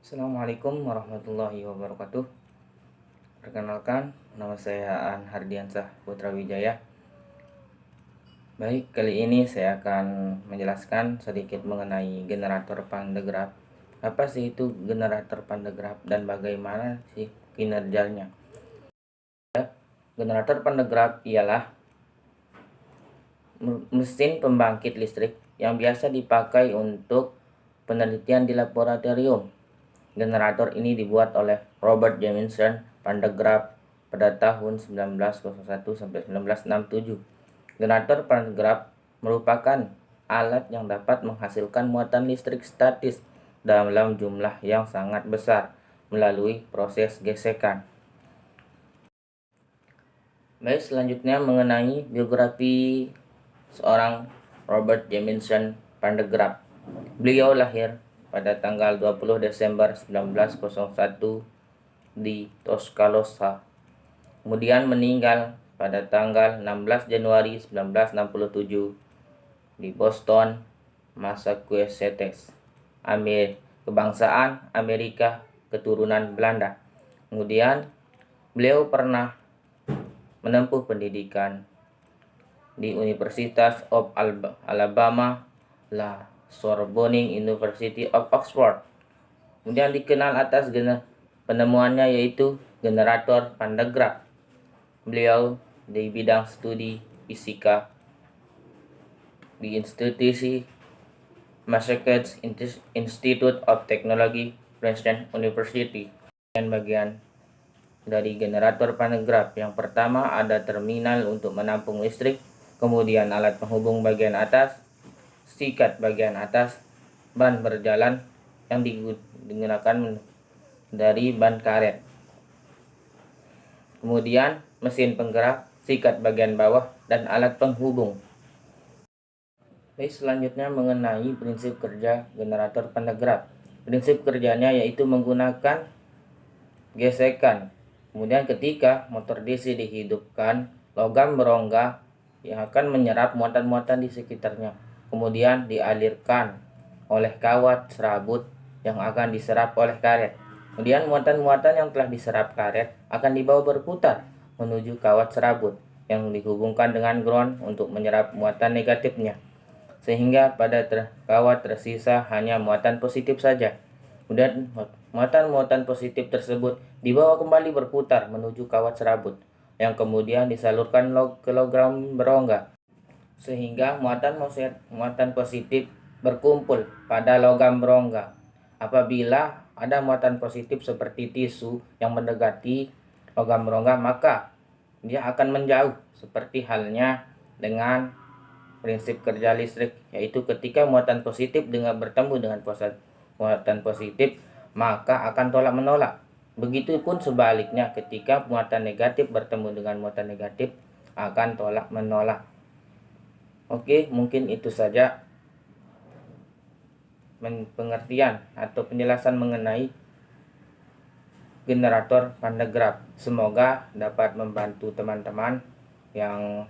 Assalamualaikum warahmatullahi wabarakatuh. Perkenalkan, nama saya An Hardiansah Putra Wijaya. Baik, kali ini saya akan menjelaskan sedikit mengenai generator Pandegraph. Apa sih itu generator Pandegraph dan bagaimana sih kinerjanya? Generator Pandegraph ialah mesin pembangkit listrik yang biasa dipakai untuk penelitian di laboratorium. Generator ini dibuat oleh Robert Jamison Pandegraph pada tahun 1901 sampai 1967. Generator Pandegraph merupakan alat yang dapat menghasilkan muatan listrik statis dalam jumlah yang sangat besar melalui proses gesekan. Baik, selanjutnya mengenai biografi seorang Robert Jamison Pandegraph. Beliau lahir pada tanggal 20 Desember 1901 di Tuscaloosa. Kemudian meninggal pada tanggal 16 Januari 1967 di Boston, Massachusetts. Kebangsaan Amerika, keturunan Belanda. Kemudian beliau pernah menempuh pendidikan di University of Alabama, La Sorbonne University of Oxford. Kemudian dikenal atas penemuannya yaitu generator Pandegraph. Beliau di bidang studi fisika di institusi Massachusetts Institute of Technology, Princeton University. Dan bagian dari generator Pandegraph, yang pertama ada terminal untuk menampung listrik, kemudian alat penghubung bagian atas, sikat bagian atas, ban berjalan yang digunakan dari ban karet, kemudian mesin penggerak, sikat bagian bawah, dan alat penghubung. Baik, selanjutnya mengenai prinsip kerja generator Pandegraph. Prinsip kerjanya yaitu menggunakan gesekan. Kemudian ketika motor DC dihidupkan, logam berongga yang akan menyerap muatan-muatan di sekitarnya. Kemudian dialirkan oleh kawat serabut yang akan diserap oleh karet. Kemudian muatan-muatan yang telah diserap karet akan dibawa berputar menuju kawat serabut yang dihubungkan dengan ground untuk menyerap muatan negatifnya. Sehingga pada kawat tersisa hanya muatan positif saja. Kemudian muatan-muatan positif tersebut dibawa kembali berputar menuju kawat serabut yang kemudian disalurkan ke logam berongga, sehingga muatan positif berkumpul pada logam berongga. Apabila ada muatan positif seperti tisu yang mendekati logam berongga, maka dia akan menjauh, seperti halnya dengan prinsip kerja listrik, yaitu ketika muatan positif bertemu dengan muatan positif, maka akan tolak menolak. Begitupun sebaliknya, ketika muatan negatif bertemu dengan muatan negatif, akan tolak menolak. Oke, mungkin itu saja pengertian atau penjelasan mengenai generator Pandegraph. Semoga dapat membantu teman-teman yang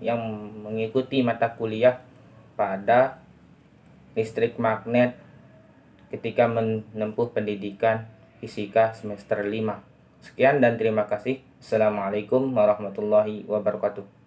yang mengikuti mata kuliah pada listrik magnet ketika menempuh pendidikan fisika semester 5. Sekian dan terima kasih. Assalamualaikum warahmatullahi wabarakatuh.